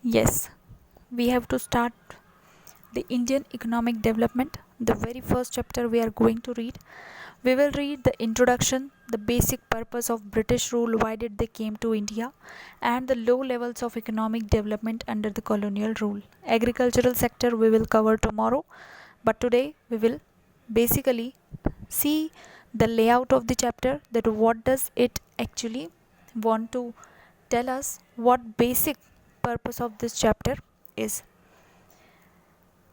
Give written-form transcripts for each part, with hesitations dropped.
Yes, we have to start the Indian economic development. The very first chapter we are going to read. We will read the introduction, the basic purpose of British rule, why did they came to India, and the low levels of economic development under the colonial rule. Agricultural sector we will cover tomorrow, but today we will basically see the layout of the chapter, that what does it actually want to tell us, what basic purpose of this chapter is.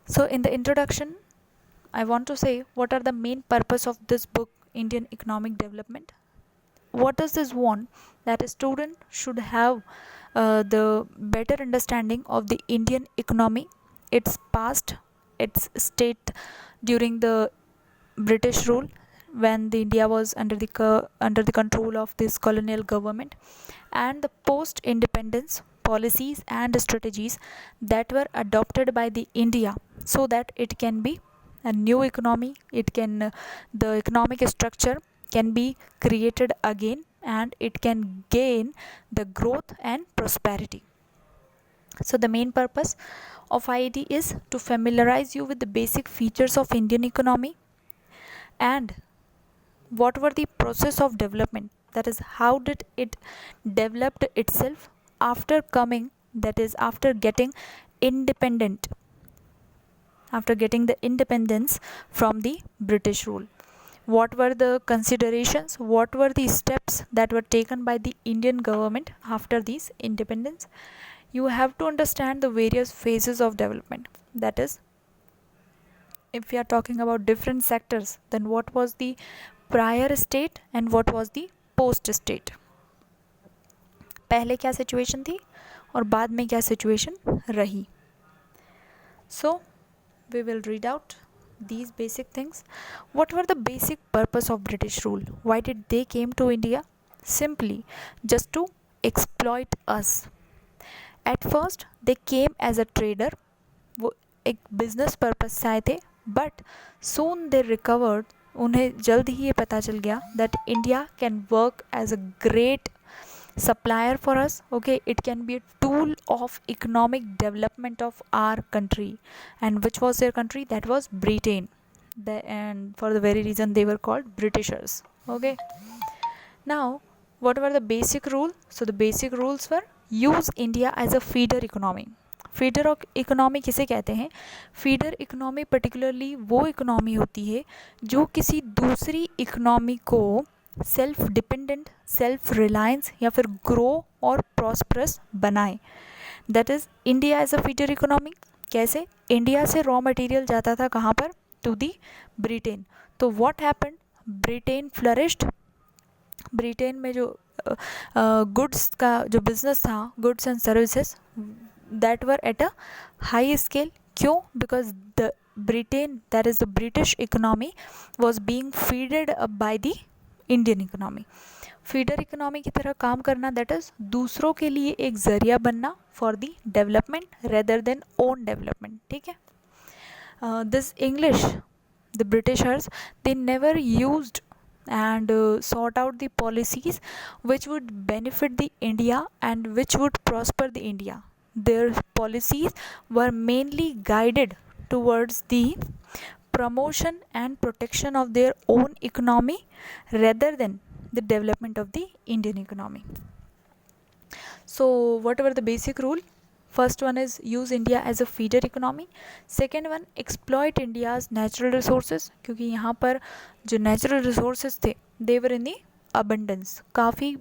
So in the introduction I want to say what are the main purpose of this book, Indian economic development. What does this want? That a student should have the better understanding of the Indian economy, its past, its state during the British rule, when the India was under the control of this colonial government, and the post independence policies and strategies that were adopted by the India, so that it can be a new economy, it can the economic structure can be created again, and it can gain the growth and prosperity. So the main purpose of IED is to familiarize you with the basic features of Indian economy and what were the process of development, that is how did it developed itself after coming, that is after getting independent, after getting the independence from the British rule. What were the considerations, what were the steps that were taken by the Indian government after this independence. You have to understand the various phases of development, that is if we are talking about different sectors, then what was the prior state and what was the post state, पहले क्या situation थी और बाद में क्या situation रही. So we will read out these basic things. What were the basic purpose of British rule? Why did they came to India? Simply just to exploit us. At first they came as a trader, वो एक business purpose से आए थे, but soon they recovered, उन्हें जल्द ही ये पता चल गया that India can work as a great supplier for us. Okay, it can be a tool of economic development of our country. And which was their country? That was Britain. And for the very reason they were called Britishers. Okay, now what were the basic rule? So the basic rules were use India as a feeder economy. Feeder economy किसे कहते हैं? Feeder economy particularly वो economy होती है जो किसी दूसरी economy को सेल्फ डिपेंडेंट, सेल्फ रिलायंस या फिर ग्रो और प्रॉस्परस बनाए. That is India as a feeder economy. कैसे? इंडिया से रॉ मटेरियल जाता था कहाँ पर? To the Britain. तो what happened? Britain flourished. Britain में जो गुड्स का जो बिजनेस था, goods and services, that were at a high scale. क्यों? Because the Britain, that is the British economy, was being feeded up by the Indian economy. Feeder economy की तरह काम करना, दैट इज़ दूसरों के लिए एक ज़रिया बनना for the development rather than own development. ठीक है. This English, the Britishers, they never used and sort out the policies which would benefit the India and which would prosper the India. Their policies were mainly guided towards the promotion and protection of their own economy rather than the development of the Indian economy. So what were the basic rule? First one is use India as a feeder economy. Second one, exploit India's natural resources, क्योंकि यहाँ पर जो natural resources थे they were in the abundance. काफ़ी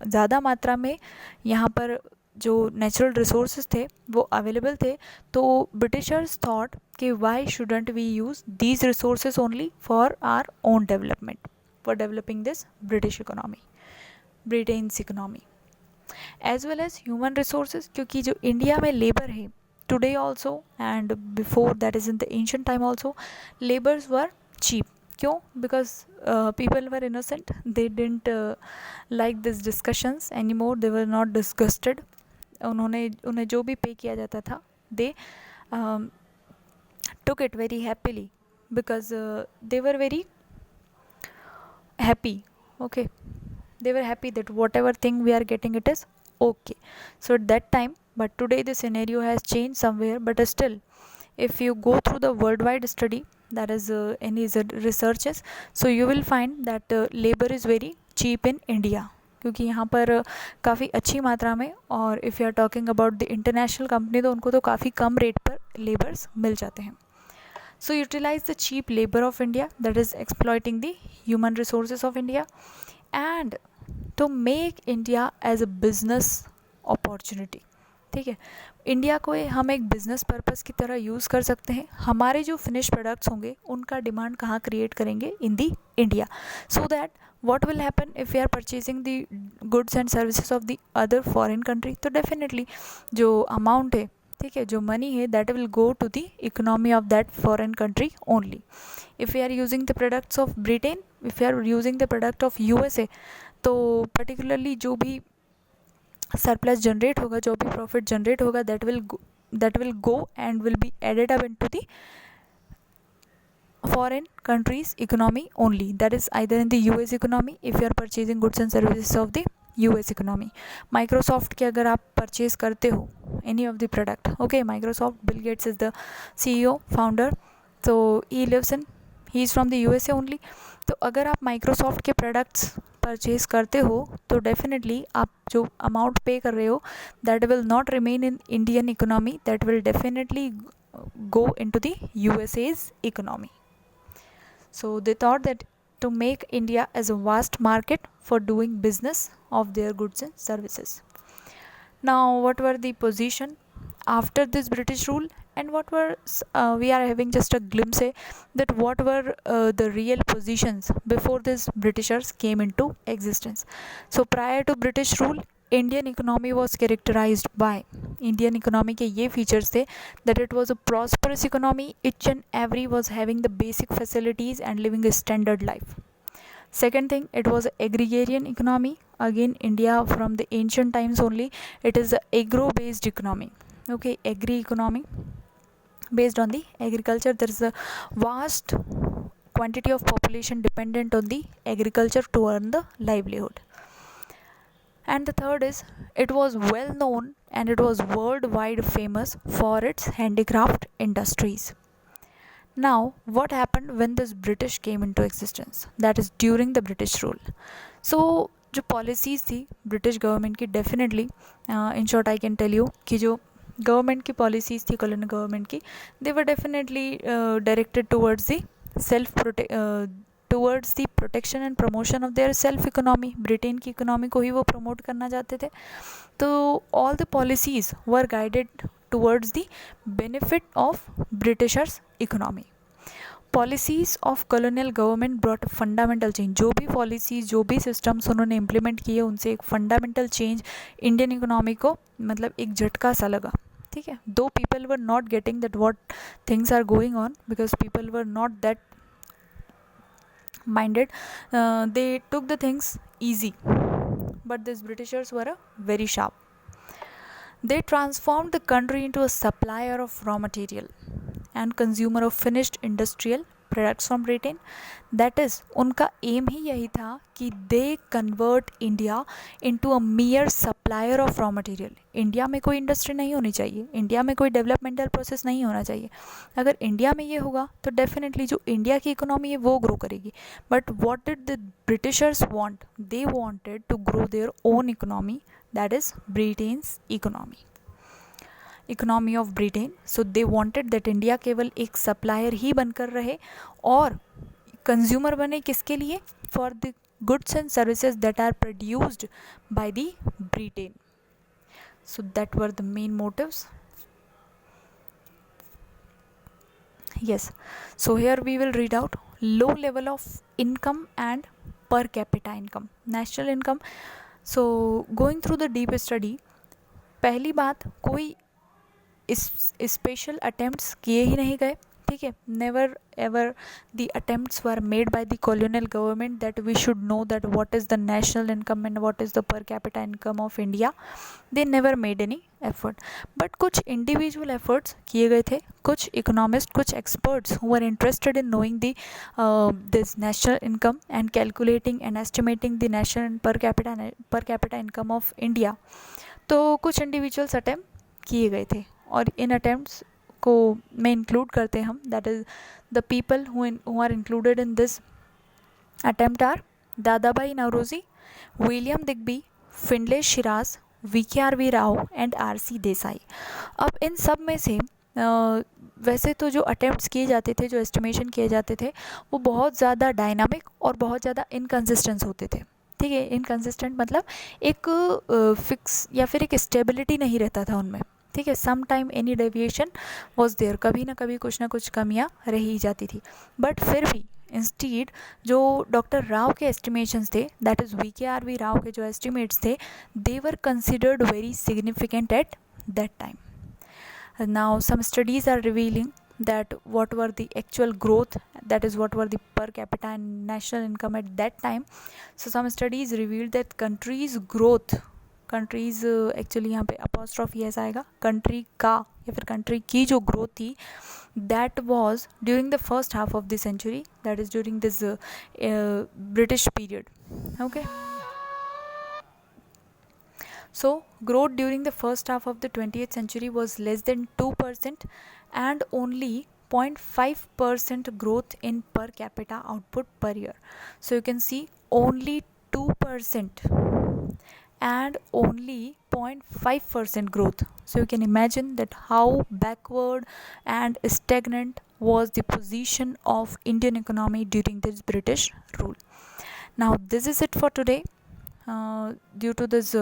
ज़्यादा मात्रा में यहाँ पर जो natural resources थे वो available थे. तो Britishers thought कि why shouldn't we use these resources only for our own development, for developing this British economy, Britain's economy. As well as human resources, क्योंकि जो इंडिया में लेबर है today also and before that is in the ancient time also, labours were cheap. क्यों? Because people were innocent, they didn't like this discussions any more, they were not disgusted. उन्हें जो भी pay किया जाता था they took it very happily because they were very happy. Okay, they were happy that whatever thing we are getting, it is okay. So at that time but today the scenario has changed somewhere. But still, if you go through the worldwide study, that is any researches, so you will find that labor is very cheap in India, क्योंकि यहाँ पर काफ़ी अच्छी मात्रा में, और if you are talking about the international company तो उनको तो काफ़ी कम रेट पर लेबर्स मिल जाते हैं. So utilize the cheap labor of India, that is exploiting the human resources of India, and to make India as a business opportunity. ठीक है, India को हम एक बिजनेस पर्पस की तरह यूज़ कर सकते हैं. हमारे जो फिनिश प्रोडक्ट्स होंगे उनका डिमांड कहाँ क्रिएट करेंगे? In the India. So that what will happen if we are purchasing the goods and services of the other foreign country, तो definitely जो amount है, ठीक है, जो मनी है, that will go to the economy of that foreign country only. If we are using the products of Britain, if we are using the product of USA, तो particularly जो भी surplus generate होगा, जो भी profit generate होगा, that will go and will be added up into the foreign countries economy only, that is either in the US economy if you are purchasing goods and services of the US economy. Microsoft के अगर आप purchase करते हो any of the product, okay, Microsoft, Bill Gates is the CEO founder, so he lives in, he is from the USA only. तो अगर आप Microsoft के products purchase करते हो तो डेफिनेटली आप जो अमाउंट पे कर रहे हो that will not remain in Indian economy, that will definitely go into the USA's economy. So they thought that to make India as a vast market for doing business of their goods and services. Now what were the position after this British rule, and what were we are having just a glimpse that what were the real positions before these Britishers came into existence. So prior to British rule, Indian economy was characterized by, Indian economy के ये features थे that it was a prosperous economy, each and every was having the basic facilities and living a standard life. Second thing, it was agrarian economy. Again, India from the ancient times only, it is a agro-based economy. Okay, agri economy based on the agriculture. There is a vast quantity of population dependent on the agriculture to earn the livelihood. And the third is, it was well known and it was worldwide famous for its handicraft industries. Now what happened when this British came into existence, that is during the British rule. So जो policies थी British government की, definitely in short I can tell you कि जो गवर्नमेंट की policies थी colonial government की, they were definitely directed towards the towards the protection and promotion of their self economy. Britain की इकोनॉमी को ही वो प्रमोट करना चाहते थे. तो all the policies were guided towards the benefit of Britishers economy. Policies of colonial government brought fundamental change. जो भी पॉलिसीज़, जो भी सिस्टम्स उन्होंने इम्प्लीमेंट किए, उनसे एक फंडामेंटल चेंज इंडियन इकोनॉमी को, मतलब एक झटका सा लगा. ठीक है, दो people were not getting that what things are going on, because people were not that minded, they took the things easy, but these Britishers were very sharp. They transformed the country into a supplier of raw material and consumer of finished industrial products from Britain. That is, उनका M ही यही था कि they convert India into a mere supplier of raw material. India में कोई industry नहीं होनी चाहिए, India में कोई डेवलपमेंटल प्रोसेस नहीं होना चाहिए. अगर इंडिया में ये होगा तो डेफिनेटली जो इंडिया की इकोनॉमी है वो ग्रो करेगी. But what did the Britishers want? They wanted to grow their own economy, that is Britain's economy of Britain. So they wanted that India केवल एक सप्लायर ही बनकर रहे और कंज्यूमर बने. किसके लिए? For the goods and services that are produced by the Britain. So that were the main motives. Yes, so here we will read out low level of income and per capita income, national income. So going through the deep study, पहली बात, कोई special attempts किए ही नहीं गए. ठीक है, never ever the attempts were made by the colonial government that we should know that what is the national income and what is the per capita income of India. They never made any effort. But कुछ individual efforts किए गए थे. कुछ economist, कुछ experts who are interested in knowing the this national income and calculating and estimating the national per capita income of India. तो कुछ individuals attempt किए गए थे, और इन अटेम्प्ट्स को में इंक्लूड करते हैं हम, that is the people who are included in this attempt are Dadabhai Naoroji, William Digby, Findlay Shirras, V Rao and R C. Desai. अब इन सब में से वैसे तो जो अटेम्प्ट्स किए जाते थे, जो एस्टिमेशन किए जाते थे, वो बहुत ज़्यादा डायनामिक और बहुत ज़्यादा इनकन्सिस्टेंट होते थे। ठीक है, इनकन्सिस्टेंट मतलब एक फिक्स या फिर एक स्टेबिलिटी नहीं रहता था उनमें। ठीक है, some time any deviation was there, कभी ना कभी कुछ ना कुछ कमियाँ रह ही जाती थी। बट फिर भी इंस्टीड जो डॉक्टर राव के एस्टिमेशंस थे, दैट इज़ वी राव के जो एस्टिमेट्स थे, they were considered very significant at that time. Now some studies are revealing that what were the actual growth, that is what were the per capita and national income at that time. So some studies revealed that countries growth, countries actually यहाँ पे apostrophe ऐसा आएगा, country का या फिर country की जो growth थी, that was during the first half of the century, that is during this British period. Okay. So growth during the first half of the 20th century was less than 2% and only 0.5% growth in per capita output per year. So you can see only 2% and only 0.5% growth. So you can imagine that how backward and stagnant was the position of Indian economy during this British rule. Now this is it for today. Due to this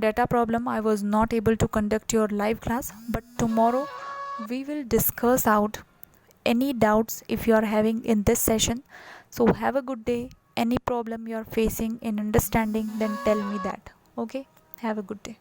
data problem, I was not able to conduct your live class, but tomorrow we will discuss out any doubts if you are having in this session. So have a good day. Any problem you are facing in understanding, then tell me that. Okay, have a good day.